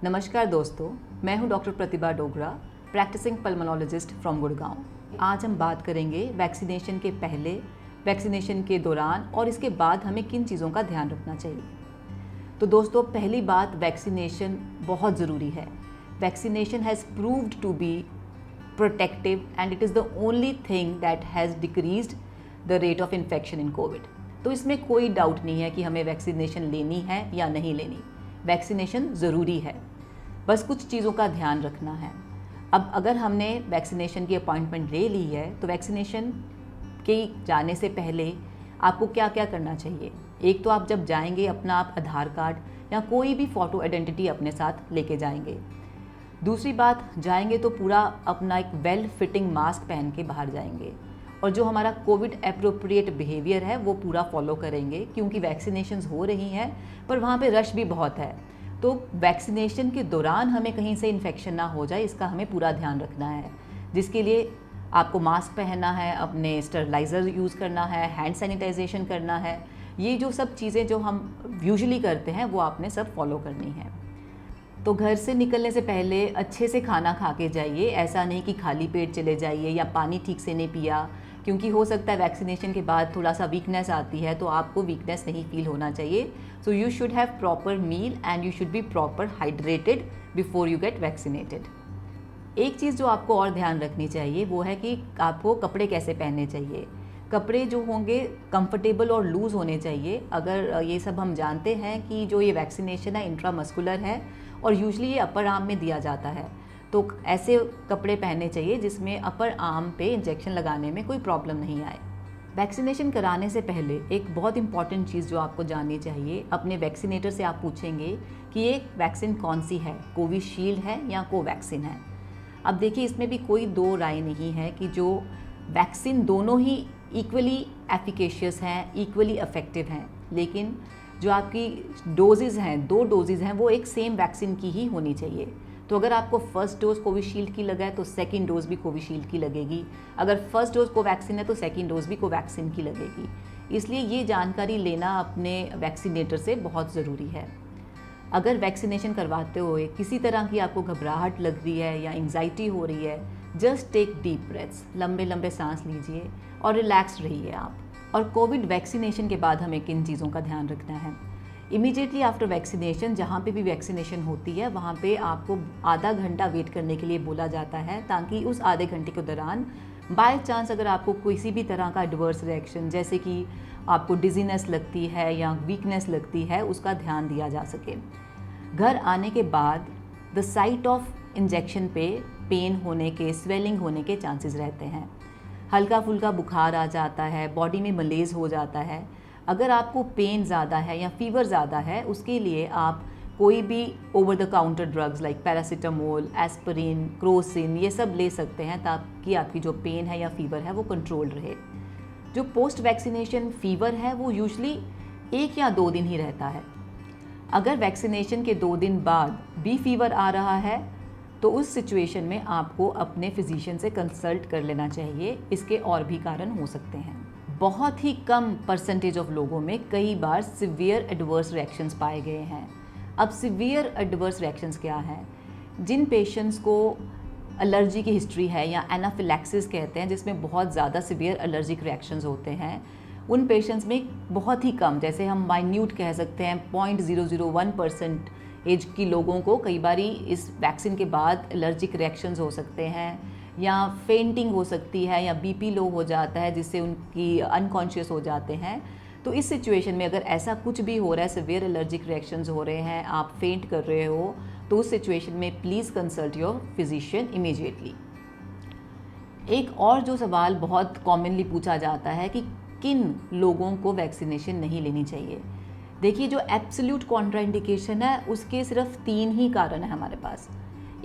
नमस्कार दोस्तों, मैं हूं doctor Pratibha Dogra, practising pulmonologist from Gurgaon. आज हम बात करेंगे वैक्सीनेशन के पहले, वैक्सीनेशन के दौरान और इसके बाद हमें किन चीज़ों का ध्यान रखना चाहिए। तो दोस्तों, पहली बात, वैक्सीनेशन बहुत ज़रूरी है। Vaccination has proved to be protective and it is the only thing that has decreased the rate of infection in covid. तो इसमें कोई डाउट नहीं है कि हमें वैक्सीनेशन लेनी है या नहीं लेनी। वैक्सीनेशन ज़रूरी है, बस कुछ चीज़ों का ध्यान रखना है। अब अगर हमने वैक्सीनेशन की अपॉइंटमेंट ले ली है तो वैक्सीनेशन के जाने से पहले आपको क्या क्या करना चाहिए। एक तो आप जब जाएंगे अपना आप आधार कार्ड या कोई भी फ़ोटो आइडेंटिटी अपने साथ लेके जाएंगे। दूसरी बात, जाएंगे तो पूरा अपना एक वेल फिटिंग मास्क पहन के बाहर जाएंगे और जो हमारा कोविड एप्रोप्रिएट बिहेवियर है वो पूरा फॉलो करेंगे, क्योंकि वैक्सीनेशंस हो रही हैं पर वहाँ पे रश भी बहुत है। तो वैक्सीनेशन के दौरान हमें कहीं से इन्फेक्शन ना हो जाए, इसका हमें पूरा ध्यान रखना है, जिसके लिए आपको मास्क पहनना है, अपने स्टरलाइज़र यूज़ करना है, हैंड सैनिटाइजेशन करना है। ये जो सब चीज़ें जो हम यूजुअली करते हैं वो आपने सब फॉलो करनी है। तो घर से निकलने से पहले अच्छे से खाना खा के जाइए। ऐसा नहीं कि खाली पेट चले जाइए या पानी ठीक से नहीं पिया, क्योंकि हो सकता है वैक्सीनेशन के बाद थोड़ा सा वीकनेस आती है, तो आपको वीकनेस नहीं फील होना चाहिए। So you should have proper meal and you should be proper hydrated before you get vaccinated. एक चीज़ जो आपको और ध्यान रखनी चाहिए वो है कि आपको कपड़े कैसे पहनने चाहिए। कपड़े जो होंगे कंफर्टेबल और लूज़ होने चाहिए। अगर ये सब हम जानते हैं कि जो ये वैक्सीनेशन है इंट्रामस्कुलर है और यूजुअली ये अपर आर्म में दिया जाता है, तो ऐसे कपड़े पहनने चाहिए जिसमें अपर आर्म पे इंजेक्शन लगाने में कोई प्रॉब्लम नहीं आए। वैक्सीनेशन कराने से पहले एक बहुत इंपॉर्टेंट चीज़ जो आपको जाननी चाहिए, अपने वैक्सीनेटर से आप पूछेंगे कि ये वैक्सीन कौन सी है, कोविशील्ड है या कोवैक्सीन है। अब देखिए, इसमें भी कोई दो राय नहीं है कि जो वैक्सीन दोनों ही इक्वली एफिकेशियस हैं, इक्वली इफेक्टिव हैं, लेकिन जो आपकी डोजेज़ हैं, 2 डोजेज़ हैं, वो एक सेम वैक्सीन की ही होनी चाहिए। तो अगर आपको फर्स्ट डोज कोविशील्ड की लगा है तो सेकंड डोज भी कोविशील्ड की लगेगी। अगर फर्स्ट डोज कोवैक्सीन है तो सेकंड डोज भी कोवैक्सीन की लगेगी। इसलिए ये जानकारी लेना अपने वैक्सीनेटर से बहुत ज़रूरी है। अगर वैक्सीनेशन करवाते हुए किसी तरह की आपको घबराहट लग रही है या एंग्जाइटी हो रही है, जस्ट टेक डीप ब्रेथ्स, लंबे लंबे सांस लीजिए और रिलैक्स रहिए आप। और कोविड वैक्सीनेशन के बाद हमें किन चीज़ों का ध्यान रखना है। इमीडिएटली आफ्टर वैक्सीनेशन, जहाँ पे भी वैक्सीनेशन होती है वहाँ पे आपको आधा घंटा वेट करने के लिए बोला जाता है, ताकि उस आधे घंटे के दौरान बाय चांस अगर आपको किसी भी तरह का एडवर्स रिएक्शन, जैसे कि आपको डिजीनेस लगती है या वीकनेस लगती है, उसका ध्यान दिया जा सके। घर आने के बाद द साइट ऑफ इंजेक्शन पे पेन होने के, स्वेलिंग होने के चांसेस रहते हैं। हल्का फुल्का बुखार आ जाता है, बॉडी में मलेज हो जाता है। अगर आपको पेन ज़्यादा है या फीवर ज़्यादा है, उसके लिए आप कोई भी over the counter drugs like paracetamol, aspirin, Crocin, ये सब ले सकते हैं, ताकि आपकी जो पेन है या फीवर है वो कंट्रोल रहे। जो पोस्ट वैक्सीनेशन फीवर है वो यूजुअली 1 या 2 दिन ही रहता है। अगर वैक्सीनेशन के 2 दिन बाद भी फीवर आ रहा है तो उस सिचुएशन में आपको अपने फिजिशियन से कंसल्ट कर लेना चाहिए। इसके और भी कारण हो सकते हैं। बहुत ही कम परसेंटेज ऑफ लोगों में कई बार सिवियर एडवर्स रिएक्शंस पाए गए हैं। अब सिवियर एडवर्स रिएक्शंस क्या हैं? जिन पेशेंट्स को एलर्जी की हिस्ट्री है या एनाफिलैक्सिस कहते हैं, जिसमें बहुत ज़्यादा सिवियर एलर्जिक रिएक्शंस होते हैं, उन पेशेंट्स में बहुत ही कम, जैसे हम माइन्यूट कह सकते हैं, 0.001% एज की लोगों को कई बारी इस वैक्सीन के बाद एलर्जिक रिएक्शंस हो सकते हैं, या फेंटिंग हो सकती है, या बीपी लो हो जाता है जिससे उनकी अनकॉन्शियस हो जाते हैं। तो इस सिचुएशन में अगर ऐसा कुछ भी हो रहा है, सिवियर एलर्जिक रिएक्शंस हो रहे हैं, आप फेंट कर रहे हो, तो उस सिचुएशन में please consult your physician immediately. एक और जो सवाल बहुत कॉमनली पूछा जाता है कि किन लोगों को वैक्सीनेशन नहीं लेनी चाहिए। देखिए, जो एब्सोल्यूट कॉन्ट्राइंडिकेशन है उसके सिर्फ 3 ही कारण है हमारे पास।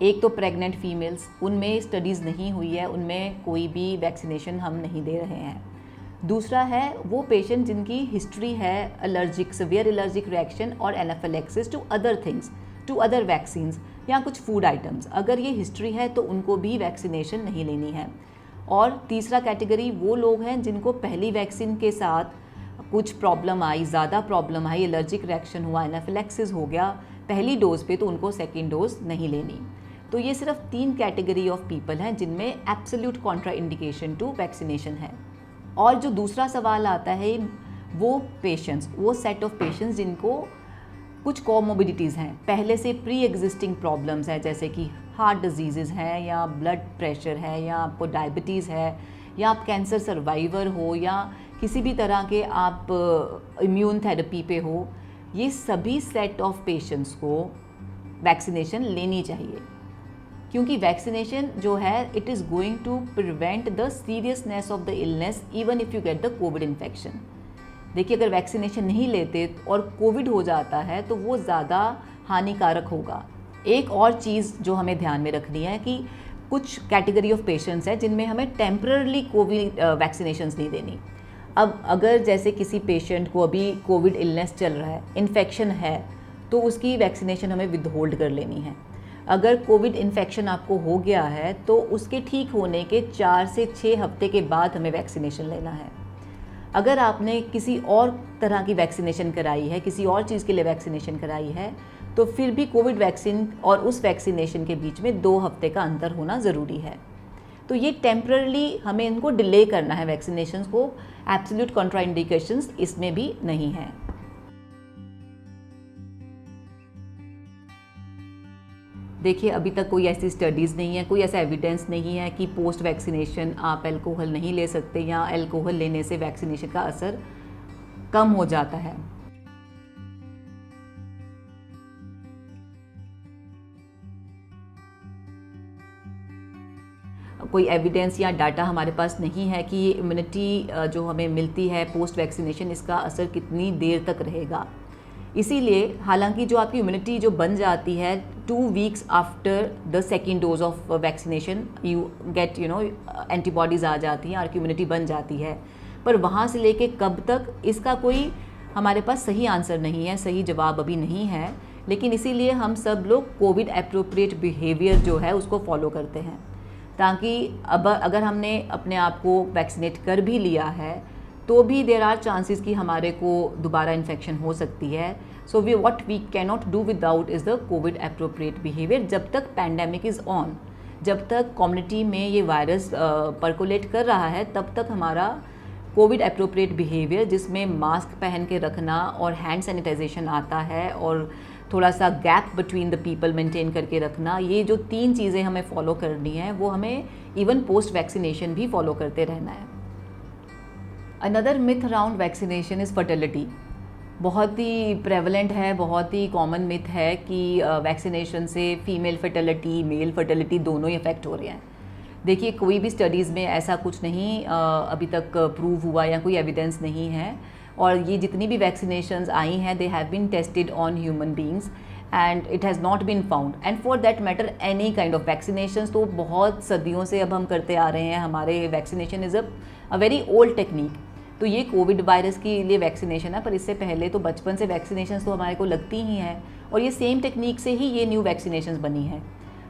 एक तो प्रेग्नेंट फीमेल्स, उनमें स्टडीज़ नहीं हुई है, उनमें कोई भी वैक्सीनेशन हम नहीं दे रहे हैं। दूसरा है वो पेशेंट जिनकी हिस्ट्री है एलर्जिक, सिवियर एलर्जिक रिएक्शन और anaphylaxis to other things, to other vaccines या कुछ फूड आइटम्स। अगर ये हिस्ट्री है तो उनको भी वैक्सीनेशन नहीं लेनी है। और तीसरा कैटेगरी वो लोग हैं जिनको पहली वैक्सीन के साथ कुछ प्रॉब्लम आई, ज़्यादा प्रॉब्लम आई, एलर्जिक रिएक्शन हुआ, एनाफिलैक्सिस हो गया, पहली डोज पे तो उनको सेकेंड डोज नहीं लेनी। तो ये सिर्फ 3 कैटेगरी ऑफ पीपल हैं जिनमें absolute contraindication to vaccination है। और जो दूसरा सवाल आता है वो पेशेंट्स, वो सेट ऑफ पेशेंट्स जिनको कुछ कोमोबिडिटीज़ हैं, पहले से प्री एग्जिस्टिंग प्रॉब्लम्स हैं, जैसे कि हार्ट डिजीज़ हैं या ब्लड प्रेशर है या आपको डायबिटीज़ है या आप कैंसर सर्वाइवर हो या किसी भी तरह के आप इम्यून थेरेपी पे हो। ये सभी सेट ऑफ पेशेंट्स को वैक्सीनेशन लेनी चाहिए, क्योंकि वैक्सीनेशन जो है it is going to prevent the seriousness of the illness even if you get the covid infection. देखिए, अगर वैक्सीनेशन नहीं लेते और कोविड हो जाता है तो वो ज़्यादा हानिकारक होगा। एक और चीज़ जो हमें ध्यान में रखनी है कि कुछ कैटेगरी ऑफ पेशेंट्स हैं जिनमें हमें टेम्पररी कोविड वैक्सीनेशंस नहीं देनी। अब अगर जैसे किसी पेशेंट को अभी कोविड इलनेस चल रहा है, इन्फेक्शन है, तो उसकी वैक्सीनेशन हमें विदहोल्ड कर लेनी है। अगर कोविड इन्फेक्शन आपको हो गया है तो उसके ठीक होने के 4 से 6 हफ्ते के बाद हमें वैक्सीनेशन लेना है। अगर आपने किसी और तरह की वैक्सीनेशन कराई है, किसी और चीज़ के लिए वैक्सीनेशन कराई है, तो फिर भी कोविड वैक्सीन और उस वैक्सीनेशन के बीच में 2 हफ्ते का अंतर होना ज़रूरी है। तो ये टेम्परली हमें इनको डिले करना है वैक्सीनेशंस को। एब्सोल्यूट कॉन्ट्राइंडिकेशंस इसमें भी नहीं है। देखिए, अभी तक कोई ऐसी स्टडीज़ नहीं है, कोई ऐसा एविडेंस नहीं है कि पोस्ट वैक्सीनेशन आप अल्कोहल नहीं ले सकते या अल्कोहल लेने से वैक्सीनेशन का असर कम हो जाता है। कोई एविडेंस या डाटा हमारे पास नहीं है कि ये इम्यूनिटी जो हमें मिलती है पोस्ट वैक्सीनेशन, इसका असर कितनी देर तक रहेगा। इसीलिए हालांकि जो आपकी इम्यूनिटी जो बन जाती है 2 weeks after the second dose of vaccination you get antibodies आ जाती हैं और इम्यूनिटी बन जाती है, पर वहाँ से लेके कब तक इसका कोई हमारे पास सही आंसर नहीं है, सही जवाब अभी नहीं है। लेकिन इसीलिए हम सब लोग कोविड एप्रोप्रिएट बिहेवियर जो है उसको फॉलो करते हैं, ताकि अब अगर हमने अपने आप को वैक्सीनेट कर भी लिया है तो भी देर आर चांसेस कि हमारे को दोबारा इन्फेक्शन हो सकती है। So we what we can not do without is the covid appropriate behaviour. जब तक पैंडेमिक इज़ ऑन, जब तक कम्युनिटी में ये वायरस परकोलेट कर रहा है, तब तक हमारा कोविड एप्रोप्रिएट बिहेवियर, जिसमें मास्क पहन के रखना और हैंड सैनिटाइजेशन आता है और थोड़ा सा gap between the people maintain करके रखना, ये जो 3 चीज़ें हमें फॉलो करनी है वो हमें इवन पोस्ट वैक्सीनेशन भी फॉलो करते रहना है। Another myth around vaccination is fertility. बहुत ही प्रेवलेंट है, बहुत ही कॉमन मिथ है कि वैक्सीनेशन से फीमेल फर्टिलिटी, मेल फर्टिलिटी दोनों ही इफ़ेक्ट हो रहे हैं। देखिए, कोई भी स्टडीज़ में ऐसा कुछ नहीं अभी तक प्रूव हुआ या कोई एविडेंस नहीं है। और ये जितनी भी वैक्सीनेशंस आई हैं they have been tested on human beings and it has not been found and for that matter any kind of vaccinations तो बहुत सदियों से अब हम करते आ रहे हैं। हमारे vaccination is a very old technique. तो ये कोविड वायरस के लिए वैक्सीनेशन है, पर इससे पहले तो बचपन से वैक्सीनेशन तो हमारे को लगती ही हैं और ये सेम टेक्निक से ही ये न्यू वैक्सीनेशन बनी है।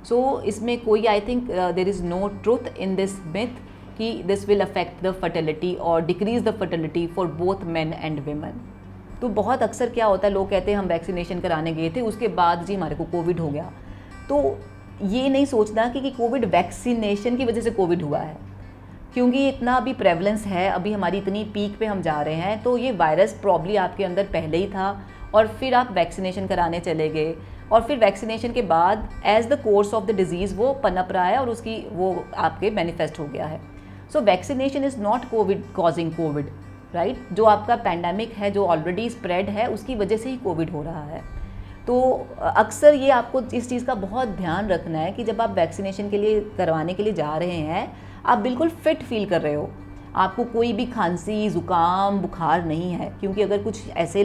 सो इसमें कोई I think there is no truth in this myth कि this will affect the fertility और decrease the fertility for both men and women. तो बहुत अक्सर क्या होता है, लोग कहते हैं हम वैक्सीनेशन कराने गए थे, उसके बाद जी हमारे को कोविड हो गया। तो ये नहीं सोचना कि कोविड वैक्सीनेशन की वजह से कोविड हुआ है, क्योंकि इतना अभी प्रेवलेंस है, अभी हमारी इतनी पीक पे हम जा रहे हैं। तो ये वायरस प्रॉब्ली आपके अंदर पहले ही था और फिर आप वैक्सीनेशन कराने चले गए और फिर वैक्सीनेशन के बाद as the course of the disease वो पनप रहा है और उसकी वो आपके मैनिफेस्ट हो गया है। So vaccination is not Covid causing Covid, right. जो आपका पैंडेमिक है जो ऑलरेडी स्प्रेड है उसकी वजह से ही कोविड हो रहा है। तो अक्सर ये आपको इस चीज़ का बहुत ध्यान रखना है कि जब आप वैक्सीनेशन के लिए करवाने के लिए जा रहे हैं आप बिल्कुल फिट फील कर रहे हो, आपको कोई भी खांसी, ज़ुकाम, बुखार नहीं है। क्योंकि अगर कुछ ऐसे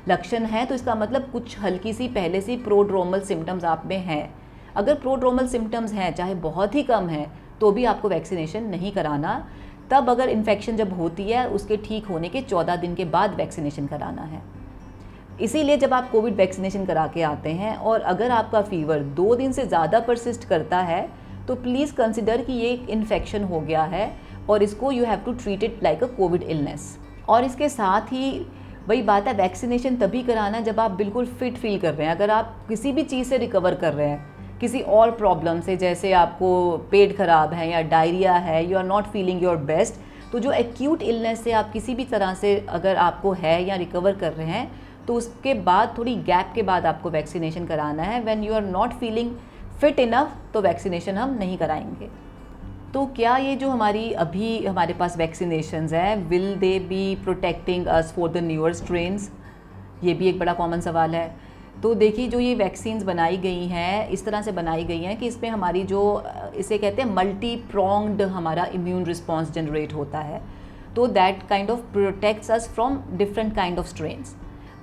लक्षण हैं तो इसका मतलब कुछ हल्की सी पहले से प्रोड्रोमल सिम्टम्स आप में हैं। अगर प्रोड्रोमल सिम्टम्स हैं, चाहे बहुत ही कम हैं, तो भी आपको वैक्सीनेशन नहीं कराना। तब अगर इन्फेक्शन जब होती है उसके ठीक होने के 14 दिन के बाद वैक्सीनेशन कराना है। इसीलिए जब आप कोविड वैक्सीनेशन करा के आते हैं और अगर आपका फीवर 2 दिन से ज़्यादा परसिस्ट करता है तो प्लीज़ कंसिडर कि ये एक इन्फेक्शन हो गया है और इसको you have to treat it like a covid illness. और इसके साथ ही वही बात है, वैक्सीनेशन तभी कराना जब आप बिल्कुल फिट फील कर रहे हैं। अगर आप किसी भी चीज़ से रिकवर कर रहे हैं, किसी और प्रॉब्लम से, जैसे आपको पेट खराब है या डायरिया है, you are not feeling your best, तो जो एक्यूट इलनेस से आप किसी भी तरह से अगर आपको है या रिकवर कर रहे हैं, तो उसके बाद थोड़ी गैप के बाद आपको वैक्सीनेशन कराना है। When you are not feeling fit enough तो वैक्सीनेशन हम नहीं कराएंगे। तो क्या ये जो हमारी अभी हमारे पास वैक्सीनेशंस हैं, will they B protecting us for the newer strains? ये भी एक बड़ा कॉमन सवाल है। तो देखिए, जो ये वैक्सीन्स बनाई गई हैं, इस तरह से बनाई गई हैं कि इसमें हमारी जो इसे कहते हैं मल्टी प्रोंग्ड हमारा इम्यून रिस्पॉन्स जनरेट होता है, तो that kind of protects us from different kind of strains.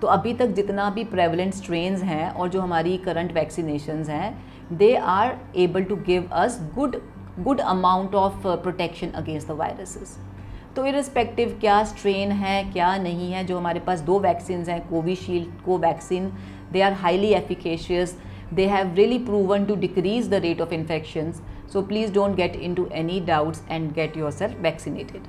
तो अभी तक जितना भी प्रेवलेंट स्ट्रेन्स हैं और जो हमारी करंट वैक्सीनेशंस हैं, they are able to give us good amount of protection against the viruses. तो इरिस्पेक्टिव क्या स्ट्रेन है क्या नहीं है, जो हमारे पास 2 वैक्सीन्स हैं, Covishield, Covaxin, they are highly efficacious. They have really proven to decrease the rate of infections. So please don't get into any doubts and get yourself vaccinated.